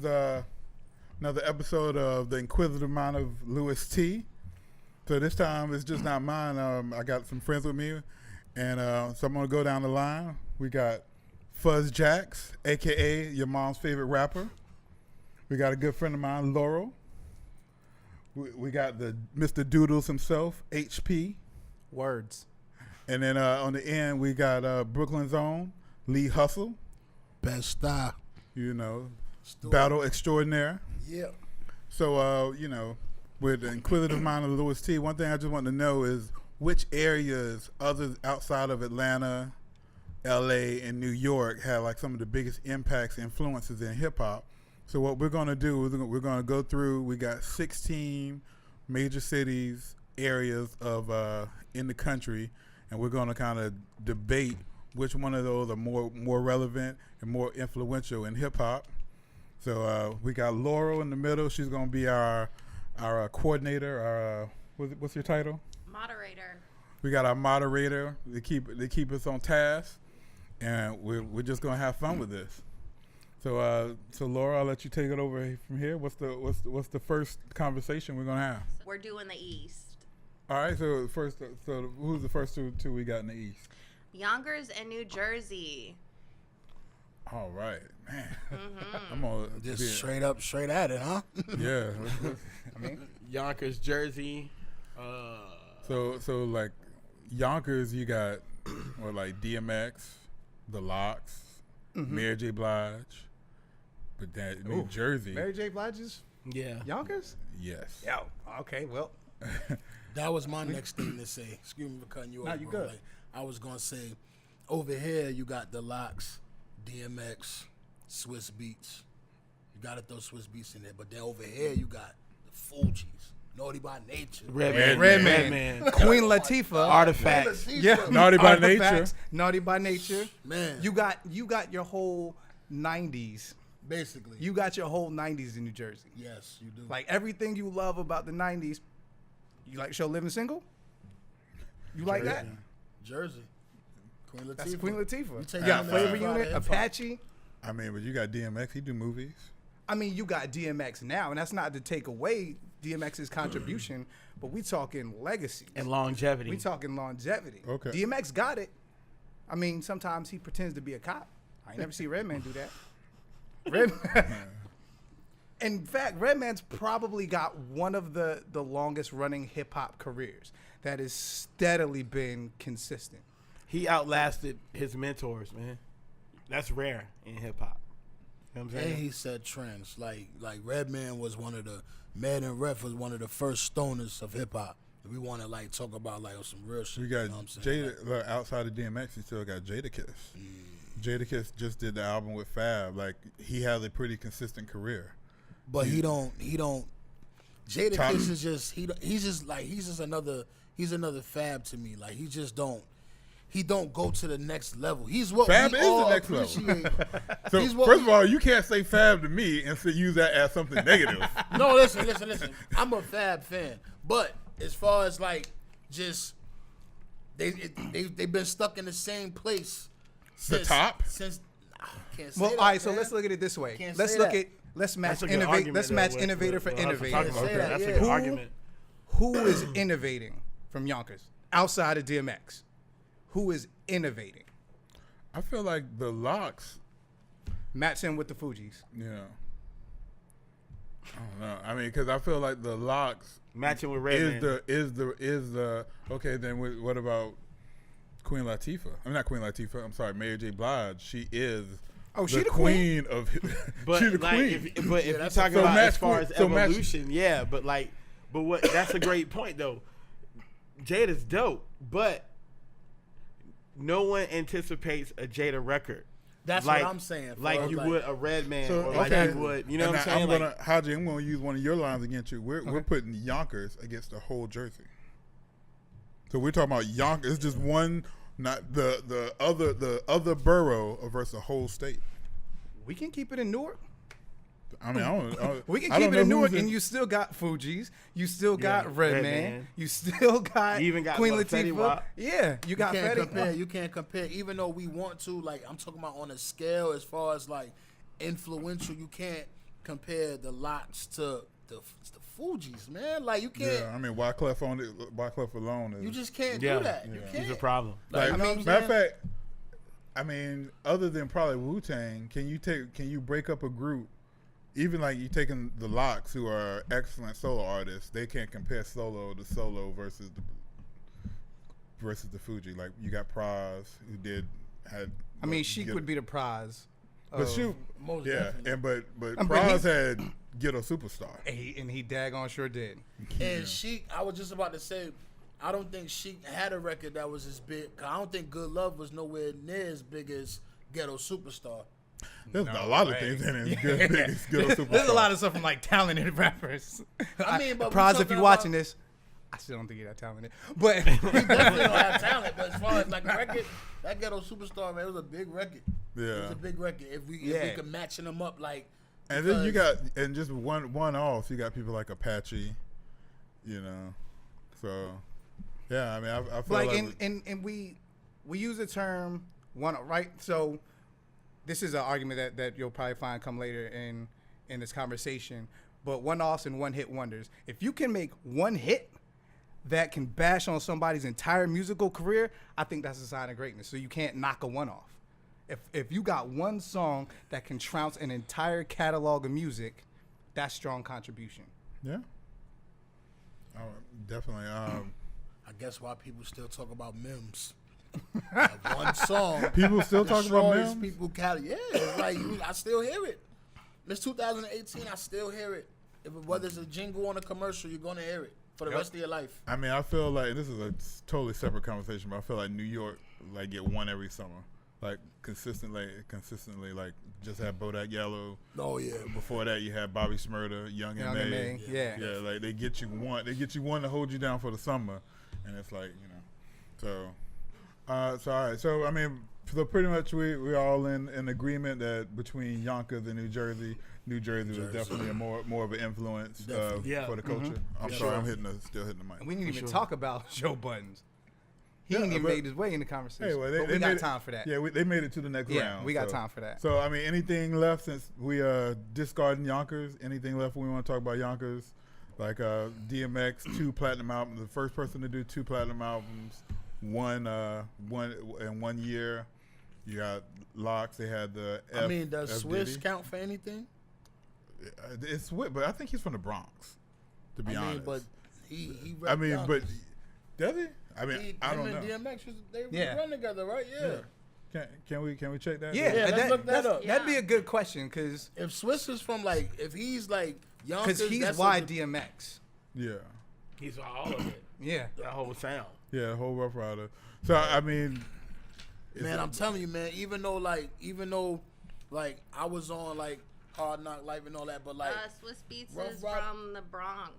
is another episode of the Inquisitive Mind of Louis T. So this time it's just not mine. I got some friends with me, and so I'm gonna go down the line. We got Fuzz Jaxx, aka your mom's favorite rapper. We got a good friend of mine, Laurel. We got the Mr. Doodles himself, HP. Words. And then on the end we got Brooklyn's own Lee Hustle. Best style. You know, battle extraordinaire. Yep. So with the Inquisitive Mind of Louis T, one thing I just want to know is which areas other outside of Atlanta, LA, and New York have like some of the biggest impacts, influences in hip hop. So what we're gonna do, we're gonna go through. We got 16 major cities, areas of in the country, and we're gonna kind of debate which one of those are more relevant and more influential in hip hop. So we got Laurel in the middle. She's gonna be our coordinator. What's your title? Moderator. We got our moderator to keep us on task, and we're just gonna have fun with this. So Laura, I'll let you take it over from here. What's the first conversation we're gonna have? We're doing the East. All right. So who's the first two we got in the East? Yonkers and New Jersey. All right, man. Mm-hmm. I'm gonna Just straight at it, huh? Yeah. I mean, Yonkers, Jersey. So like Yonkers, you got like DMX, The Lox, Mary J. Blige, but that New Jersey. Mary J. Blige's Yeah. Yonkers? Yes. Yo, okay, well. That was my next thing to say. Excuse me for cutting you off. No, you good. Like, I was gonna say, over here you got The Lox, DMX, Swiss Beats. You gotta throw Swiss Beats in there, but then over here you got the Fugees, Naughty by Nature, Redman. Queen Latifah. Artifacts. Yeah. Naughty by Artifacts, Nature. Naughty by Nature. Man. You got your whole 90s. basically. You got your whole 90s in New Jersey. Yes, you do. Like everything you love about the 90s. You like the show Living Single? You like that? Jersey, Queen Latifah. That's Queen Latifah. You take You got that Flavor out Unit, of hip-hop. Apache. I mean, but you got DMX. He do movies. I mean, you got DMX now, and that's not to take away DMX's contribution, but we talking legacy And longevity. We talking longevity. Okay. DMX got it. I mean, sometimes he pretends to be a cop. I ain't never see Redman do that. In fact, Redman's probably got one of the longest running hip hop careers that has steadily been consistent. He outlasted his mentors, man. That's rare in hip hop. You know what I'm And saying? he set trends. Like Redman was one of the Madden Ref was one of the first stoners of hip hop. We want to like talk about like some real shit. You got you know what I'm saying? Jada. Like, outside of DMX, you still got Jadakiss. Jadakiss just did the album with Fab. Like he has a pretty consistent career. But he don't. Jadakiss is just he's another Fab to me. Like he don't go to the next level. He's what Fab we is all the next level. appreciate. So He's what first we- of all, you can't say Fab to me and use that as something negative. No, listen. I'm a Fab fan, but as far as like just they've been stuck in the same place. The top? Since I can't say Well, that, all right, so man. let's look at it this way. Can't Let's say look that. at let's match That's a good innovate. argument, Let's though, match with innovator for us talking innovator. about Say that. that, That's a yeah. good argument. Who is innovating from Yonkers outside of DMX? Who is innovating? I feel like the Lox. Match in with the Fugees. Yeah. I don't know. I mean, because I feel like the Lox Matching with is Redman. the okay. Then what about Queen Latifah? I'm not Queen Latifah. I'm sorry, Mary J. Blige. She is. She the queen of. But she the like, queen. if you're that's talking so about match as far Queen- as so match- evolution, yeah. But what? That's a great point though. Jada's dope, but no one anticipates a Jada record. That's like, what I'm saying. Like Flo. you would a Redman, So, or like okay. you would. You know And what I'm now saying? I'm gonna Haji. I'm gonna use one of your lines against you. We're putting Yonkers against the whole Jersey. So we're talking about Yonkers. It's just one, not the other borough versus the whole state. We can keep it in Newark. I mean, I don't. We can I don't keep it know in Newark, who's and you still got Fugees. You still got Redman. Redman. You still got You even got Queen what, Fetty Latifah. Wap? Yeah, you got can't Fetty. compare. You can't compare. Even though we want to, like, I'm talking about on a scale as far as like influential. You can't compare the Locks to the Fugees, man. Like you can't. Yeah, I mean, Wyclef alone is. You just can't Yeah. do that. You can't. He's a problem. Like, you know what I'm matter of saying? fact, I mean, other than probably Wu-Tang, can you break up a group? Even like you taking the Locks, who are excellent solo artists, they can't compare solo to solo versus the Fuji. Like you got Praz, who had. I mean, Sheik would be the prize. But shoot, Most yeah, definitely. and but but Praz had Ghetto Superstar. And he daggone sure did. And Sheik, I was just about to say, I don't think Sheik had a record that was as big. 'Cause I don't think Good Love was nowhere near as big as Ghetto Superstar. There's a lot of things in it. Good, big as Ghetto Superstar. There's a lot of stuff from like talented rappers. I mean, but we Praz, if talking you're watching about- this, I still don't think you're that talented. But He definitely don't have talent, but as far as like a record, that Ghetto Superstar, man, it was a big record. It was Yeah. a big record. If we Yeah. could matching them up, like. And then you because- got, and just one off, you got people like Apache, you know. So, yeah, I mean, I feel like like, and we use the term one, right? So this is an argument that you'll probably find come later in this conversation. But one-offs and one-hit wonders. If you can make one hit that can bash on somebody's entire musical career, I think that's a sign of greatness. So you can't knock a one-off. If you got one song that can trounce an entire catalog of music, that's strong contribution. yeah. Oh, definitely. I guess why people still talk about Mims. That one song. People still talking about destroys Mims? people. Yeah, it's like I still hear it. It's 2018. I still hear it. Whether it's a jingle on a commercial, you're gonna hear it for the rest of your life. I mean, I feel like this is a totally separate conversation, but I feel like New York like get one every summer, like consistently. Like just had Bodak Yellow. Oh yeah. Before that, you had Bobby Smurda, Young Young and M.A., yeah. yeah. Like they get you one to hold you down for the summer, and it's like So all right. So I mean, so pretty much we all in agreement that between Yonkers and New Jersey was definitely a more of an influence Definitely. Yeah. for the culture. I'm Yeah. sorry, I'm still hitting the mic. And we didn't even talk about Joe Buttons. He Yeah, didn't even but- make his way in the conversation. Hey, well, but we they got made time for that. Yeah, they made it to the next Yeah, round. we got time for that. So I mean, anything left since we discarding Yonkers? Anything left when we want to talk about Yonkers? Like DMX, 2 platinum albums. The first person to do 2 platinum albums, one in 1 year. You got Locks. They had the. I mean, does F. Swiss Diddy. count for anything? It's Swiss, but I think he's from the Bronx. To be I mean, honest, but he I mean, repped but Yonkers. does he? I mean, I don't know. Him and DMX they Yeah. run together, right? Yeah. Can we check that? Yeah, Yeah, and let's look that up. That'd be Yeah. a good question because If Swiss is from like, if he's like Yonkers, he's that's why a- DMX. Yeah. He's all of it. Yeah. That whole sound. Yeah, the whole Rough Rider. So I mean, Man, I'm telling you, man. Even though I was on like Hard Knock Life and all that, but like Swiss Beats Rough is Rider- from the Bronx.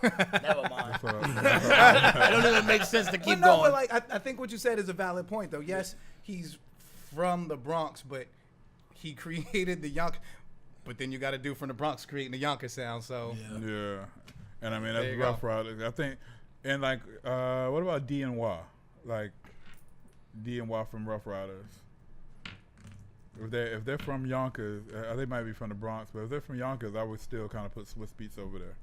never mind. so, That don't even make sense to keep But no, going. but like I think what you said is a valid point though. Yes, he's from the Bronx, but he created the Yonkers. But then you got to do from the Bronx creating the Yonkers sound. So yeah, and I mean There that's you Rough go. Rider. I think, and like, what about DNY? Like DNY from Rough Riders. If they're from Yonkers, they might be from the Bronx, but if they're from Yonkers, I would still kind of put Swiss Beats over there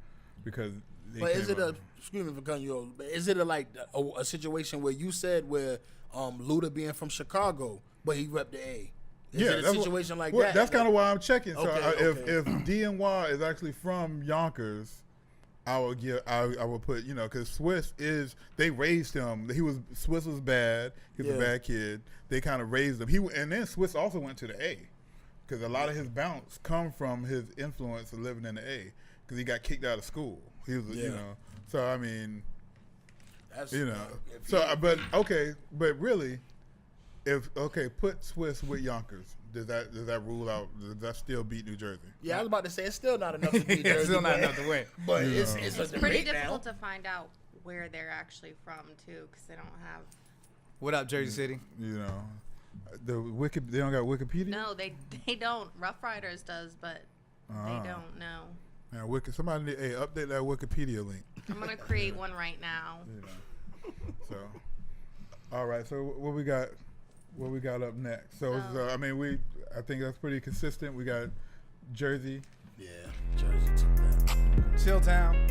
because. But is it excuse me for cutting you off, but is it a situation where you said where Luda being from Chicago, but he repped the A? Is it a that's situation like well, that? That's kind of why I'm checking. So Okay, if DNY is actually from Yonkers, I would put because Swiss they raised him. Swiss was bad. He was a Yeah. bad kid. They kind of raised him. And then Swiss also went to the A because a lot of his bounce come from his influence of living in the A because he got kicked out of school. He was Yeah. So I mean. That's, if So, he- but really, put Swiss with Yonkers. Does that rule out? Does that still beat New Jersey? yeah, I was about to say it's still not enough to beat it's Jersey, still not but- enough to win. But Yeah. it's a It's debate pretty now. difficult to find out where they're actually from too, because they don't have. What up, Jersey City? They don't got Wikipedia. No, they don't. Rough Riders does, but Ah. they don't know. Now, somebody need update that Wikipedia link. I'm gonna create one right now. So, all right. So what we got? What we got up next? So I mean, I think that's pretty consistent. We got Jersey Yeah, Jersey took that. Chilltown.